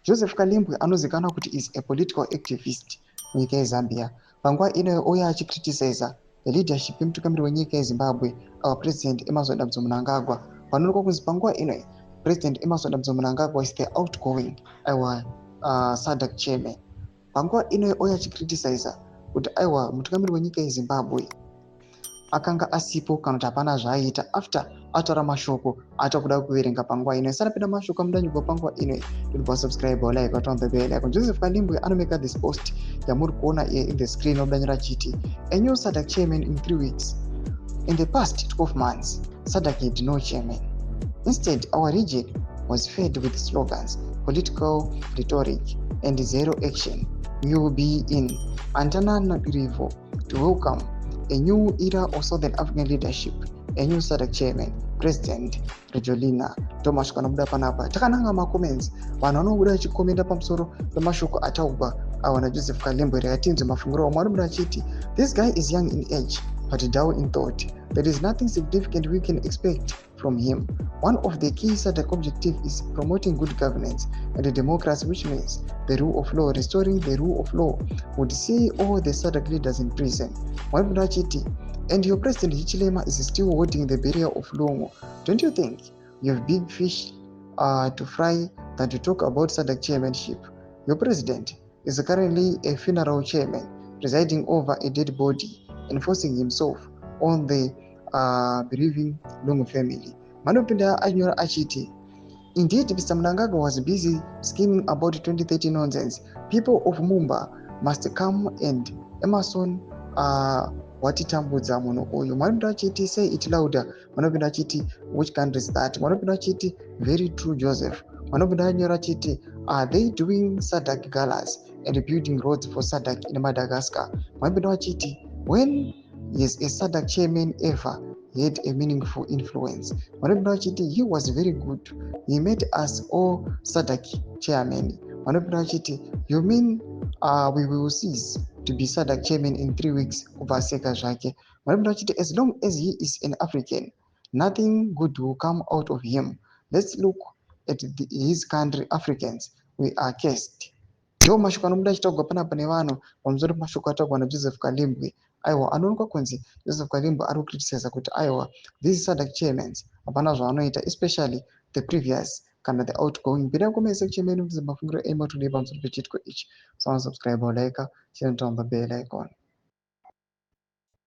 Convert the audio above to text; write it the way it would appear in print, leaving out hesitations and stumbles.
Joseph Kalimbwe anozikanwa kuti is a political activist munyika yeZambia. Panguva ino oya achicriticize the leadership yemutungamiri wenyika yeZimbabwe, our president Emmerson Mnangagwa. Panoonekwa kunzi panguva ino president Emmerson Mnangagwa is the outgoing our SADC chairman. Panguva ino oya achicriticize kuti aiwa mutungamiri wenyika yeZimbabwe akanga asipo kana kuti hapana zvaaita after ataura mashoko atakuda kuverenga panguva ino. Sanapinda mashoko amudanyigwa panguva ino. Don't subscribe or like or turn the bell icon. Joseph Kalimbwe anomeka this post yamuri kuona here in the screen obudanyira chiti a new SADC chairman in 3 weeks. In the past 12 months, SADC had no chairman. Instead, our region was fed with slogans, political rhetoric, and zero action. We will be in Antananarivo to welcome a new era of Southern African leadership, a new SADC chairman, President Rejolina Thomas Kanabuda Panapa. Takananga ma comments, vanhu vanobuda vachikomenda pamusoro pemashoko ataugwa awana Joseph Kalimbwe rekatinzo mafunguro vanobuda vachiti this guy is young in age but dull in thought. There is nothing significant we can expect from him. One of the key SADC objectives is promoting good governance and democracy, which means the rule of law. Restoring the rule of law would see all the SADC leaders in prison. And your president Hichilema is still holding the barrier of law. Don't you think you have big fish to fry than to talk about SADC chairmanship? Your president is currently a funeral chairman, presiding over a dead body, enforcing himself on the bereaving Lungu family. Manopinda anyora achiti. Indeed, Mr. Mnangagwa was busy scheming about 2030 nonsense. People of Mumba must come and Emmerson watitambudza munhu uyu. Manopinda achiti say it louder. Manopinda achiti which country is that? Manopinda achiti very true Joseph. Manopinda anyora achiti are they doing SADC galas and building roads for SADC in Madagascar? Manopinda achiti when is a SADC chairman ever had a meaningful influence? Manopinda achiti he was very good. He made us all SADC chairman. Manopinda achiti you mean we will cease to be SADC chairman in 3 weeks kubaseka zvake? Manopinda achiti as long as he is an African, nothing good will come out of him. Let's look at his country, Africans. We are cursed. Ndo mashoko anobuda achitaugwa panapa nevanhu pamusoro pemashoko ataugwa naJoseph Kalimbwe. Aiwa anoonekwa kunzi Joseph Kalimbwe ari kukriticize kuti aiwa these SADC chairmans hapana zvavanoita, especially the previous kana the outgoing. Bida kumese kuchemeni kuti mafungiro ema today pamusoro pechitiko ichi. So subscribe or like, share and turn the bell icon.